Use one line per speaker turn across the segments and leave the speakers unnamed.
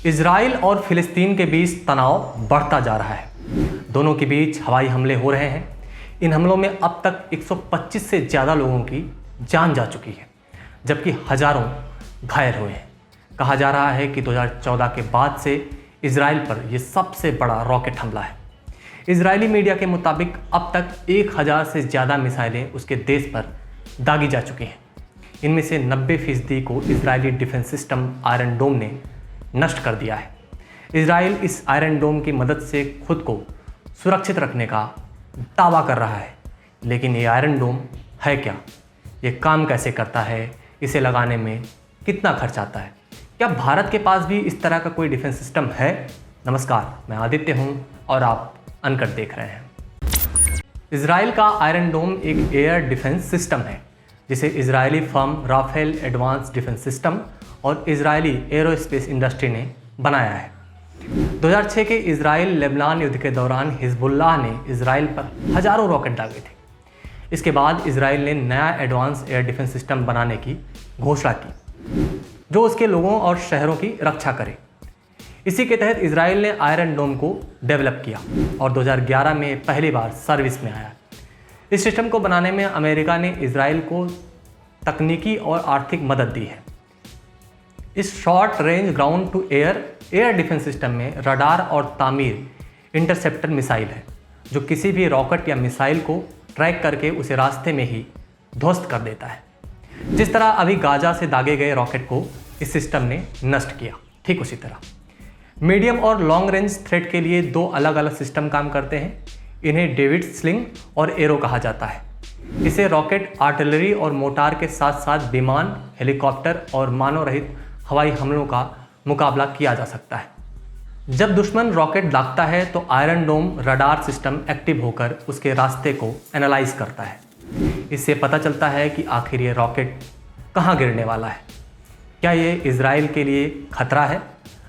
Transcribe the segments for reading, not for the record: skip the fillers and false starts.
Israel और फिलिस्तीन के बीच तनाव बढ़ता जा रहा है। दोनों के बीच हवाई हमले हो रहे हैं। इन हमलों में अब तक 125 से ज़्यादा लोगों की जान जा चुकी है, जबकि हजारों घायल हुए हैं। कहा जा रहा है कि 2014 के बाद से इजराइल पर यह सबसे बड़ा रॉकेट हमला है। इजरायली मीडिया के मुताबिक अब तक 1000 से ज़्यादा मिसाइलें उसके देश पर दागी जा चुकी हैं। इनमें से 90% को इजरायली डिफेंस सिस्टम आयरन डोम ने नष्ट कर दिया है। इजराइल इस आयरन डोम की मदद से खुद को सुरक्षित रखने का दावा कर रहा है, लेकिन ये आयरन डोम है क्या? ये काम कैसे करता है? इसे लगाने में कितना खर्च आता है? क्या भारत के पास भी इस तरह का कोई डिफेंस सिस्टम है? नमस्कार, मैं आदित्य हूँ और आप अनकट देख रहे हैं। इजराइल का आयरन डोम एक एयर डिफेंस सिस्टम है जिसे Israeli firm Rafael advanced defence system और इजरायली एरोस्पेस इंडस्ट्री ने बनाया है। 2006 के इजराइल लेबनान युद्ध के दौरान हिजबुल्लाह ने इजराइल पर हजारों रॉकेट दागे थे। इसके बाद इजराइल ने नया एडवांस एयर डिफेंस सिस्टम बनाने की घोषणा की, जो उसके लोगों और शहरों की रक्षा करे। इसी के तहत इजराइल ने आयरन डोम को डेवलप किया और 2011 में पहली बार सर्विस में आया। इस सिस्टम को बनाने में अमेरिका ने इजराइल को तकनीकी और आर्थिक मदद दी है। इस short range ground to air defence system में रडार और तामीर इंटरसेप्टर मिसाइल है, जो किसी भी रॉकेट या मिसाइल को ट्रैक करके उसे रास्ते में ही ध्वस्त कर देता है। जिस तरह अभी गाजा से दागे गए रॉकेट को इस सिस्टम ने नष्ट किया, ठीक उसी तरह मीडियम और लॉन्ग रेंज थ्रेट के लिए दो अलग अलग सिस्टम काम करते हैं। इन्हें डेविड स्लिंग और एरो कहा जाता है। इसे रॉकेट, आर्टिलरी और मोटार के साथ साथ विमान, हेलीकॉप्टर और मानव रहित हवाई हमलों का मुकाबला किया जा सकता है। जब दुश्मन रॉकेट दागता है तो आयरन डोम रडार सिस्टम एक्टिव होकर उसके रास्ते को एनालाइज करता है। इससे पता चलता है कि आखिर ये रॉकेट कहाँ गिरने वाला है। क्या ये इजराइल के लिए खतरा है?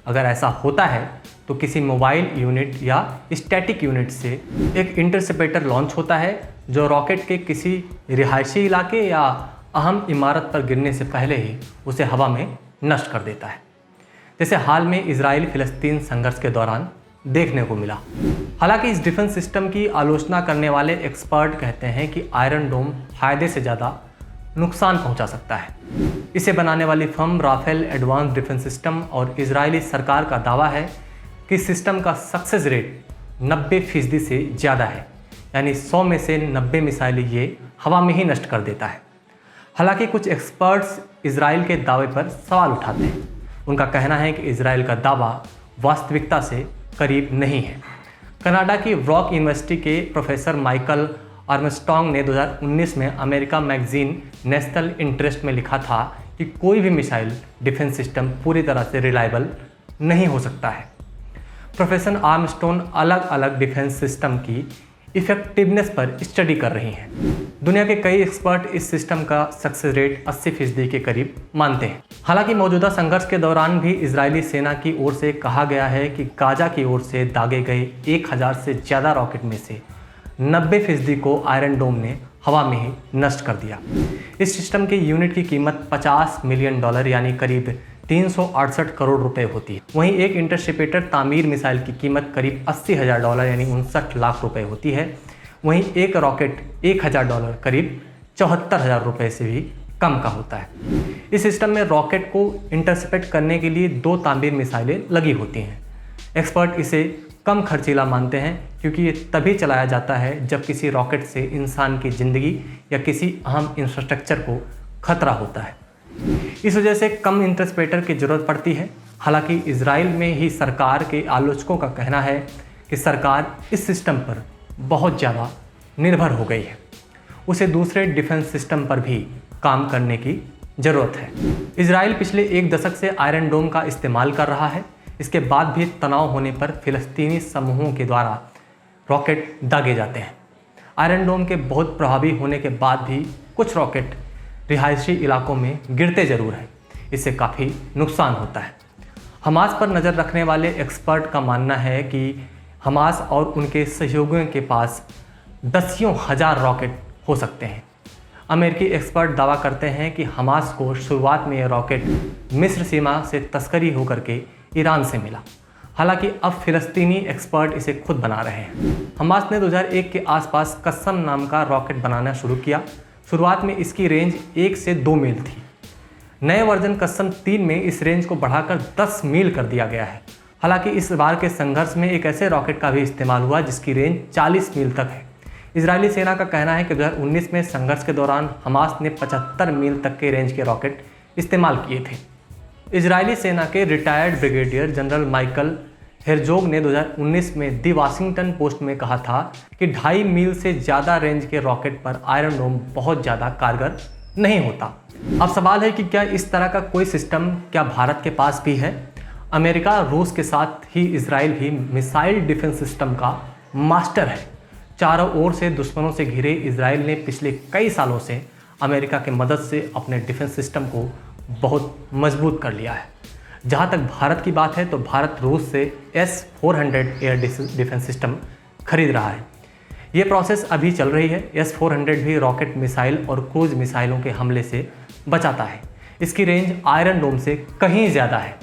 अगर ऐसा होता है तो किसी मोबाइल यूनिट या स्टैटिक यूनिट से एक इंटरसेप्टर लॉन्च होता है, जो रॉकेट के किसी रिहायशी इलाके या अहम इमारत पर गिरने से पहले ही उसे हवा में नष्ट कर देता है, जैसे हाल में इजराइल फिलिस्तीन संघर्ष के दौरान देखने को मिला। हालांकि इस डिफेंस सिस्टम की आलोचना करने वाले एक्सपर्ट कहते हैं कि आयरन डोम फायदे से ज़्यादा नुकसान पहुंचा सकता है। इसे बनाने वाली firm Rafael advanced defence system और इजरायली सरकार का दावा है कि सिस्टम का सक्सेस रेट 90% से ज़्यादा है, यानी 100 में से 90 मिसाइलें ये हवा में ही नष्ट कर देता है। हालांकि कुछ एक्सपर्ट्स इजराइल के दावे पर सवाल उठाते हैं। उनका कहना है कि इजराइल का दावा वास्तविकता से करीब नहीं है। कनाडा की व्रॉक यूनिवर्सिटी के प्रोफेसर माइकल आर्मस्ट्रॉन्ग ने 2019 में अमेरिका मैगजीन नेशनल इंटरेस्ट में लिखा था कि कोई भी मिसाइल डिफेंस सिस्टम पूरी तरह से रिलायबल नहीं हो सकता है। प्रोफेसर आर्मस्ट्रॉन्ग अलग अलग डिफेंस सिस्टम की इफेक्टिवनेस पर स्टडी कर रही हैं। दुनिया के कई एक्सपर्ट इस सिस्टम का सक्सेस रेट 80% के करीब मानते हैं। हालांकि मौजूदा संघर्ष के दौरान भी इजरायली सेना की ओर से कहा गया है कि गाजा की ओर से दागे गए 1000 से ज़्यादा रॉकेट में से 90% को आयरन डोम ने हवा में ही नष्ट कर दिया। इस सिस्टम की यूनिट की कीमत $50 मिलियन यानी करीब 368 करोड़ रुपए होती है। वहीं एक इंटरसेप्टर तामीर मिसाइल की कीमत करीब $80,000 यानी 59 लाख रुपए होती है। वहीं एक रॉकेट $1000 करीब 74,000 रुपए से भी कम का होता है। इस सिस्टम में रॉकेट को इंटरसेप्ट करने के लिए 2 तामीर मिसाइलें लगी होती हैं। एक्सपर्ट इसे कम खर्चीला मानते हैं क्योंकि ये तभी चलाया जाता है जब किसी रॉकेट से इंसान की ज़िंदगी या किसी अहम इंफ्रास्ट्रक्चर को खतरा होता है। इस वजह से कम इंटरसेप्टर की ज़रूरत पड़ती है। हालांकि इजराइल में ही सरकार के आलोचकों का कहना है कि सरकार इस सिस्टम पर बहुत ज़्यादा निर्भर हो गई है। उसे दूसरे डिफेंस सिस्टम पर भी काम करने की ज़रूरत है। इजराइल पिछले 1 दशक से आयरन डोम का इस्तेमाल कर रहा है। इसके बाद भी तनाव होने पर फिलिस्तीनी समूहों के द्वारा रॉकेट दागे जाते हैं। आयरन डोम के बहुत प्रभावी होने के बाद भी कुछ रॉकेट रिहायशी इलाकों में गिरते ज़रूर हैं। इससे काफ़ी नुकसान होता है। हमास पर नज़र रखने वाले एक्सपर्ट का मानना है कि हमास और उनके सहयोगियों के पास दसियों हज़ार रॉकेट हो सकते हैं। अमेरिकी एक्सपर्ट दावा करते हैं कि हमास को शुरुआत में ये रॉकेट मिस्र सीमा से तस्करी होकर के ईरान से मिला। हालांकि अब फिलिस्तीनी एक्सपर्ट इसे खुद बना रहे हैं। हमास ने 2001 के आसपास कस्सम नाम का रॉकेट बनाना शुरू किया। शुरुआत में इसकी रेंज 1 से 2 मील थी। नए वर्जन कस्सम 3 में इस रेंज को बढ़ाकर 10 मील कर दिया गया है। हालांकि इस बार के संघर्ष में एक ऐसे रॉकेट का भी इस्तेमाल हुआ जिसकी रेंज 40 मील तक है। इजरायली सेना का कहना है कि 2019 में संघर्ष के दौरान हमास ने 75 मील तक के रेंज के रॉकेट इस्तेमाल किए थे। इजरायली सेना के रिटायर्ड ब्रिगेडियर जनरल माइकल हेरजोग ने 2019 में दी वाशिंगटन पोस्ट में कहा था कि 2.5 मील से ज़्यादा रेंज के रॉकेट पर आयरन डोम बहुत ज़्यादा कारगर नहीं होता। अब सवाल है कि क्या इस तरह का कोई सिस्टम क्या भारत के पास भी है? अमेरिका, रूस के साथ ही इजराइल भी मिसाइल डिफेंस सिस्टम का मास्टर है। चारों ओर से दुश्मनों से घिरे इजराइल ने पिछले कई सालों से अमेरिका की मदद से अपने डिफेंस सिस्टम को बहुत मजबूत कर लिया है। जहाँ तक भारत की बात है तो भारत रूस से S-400 एयर डिफेंस सिस्टम खरीद रहा है। ये प्रोसेस अभी चल रही है। S-400 भी रॉकेट मिसाइल और क्रूज मिसाइलों के हमले से बचाता है। इसकी रेंज आयरन डोम से कहीं ज़्यादा है।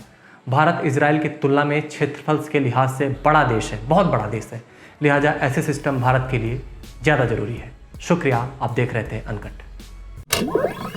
भारत इजराइल की तुलना में क्षेत्रफल के लिहाज से बड़ा देश है, बहुत बड़ा देश है। लिहाजा ऐसे सिस्टम भारत के लिए ज़्यादा ज़रूरी है। शुक्रिया, आप देख रहे थे अनकट।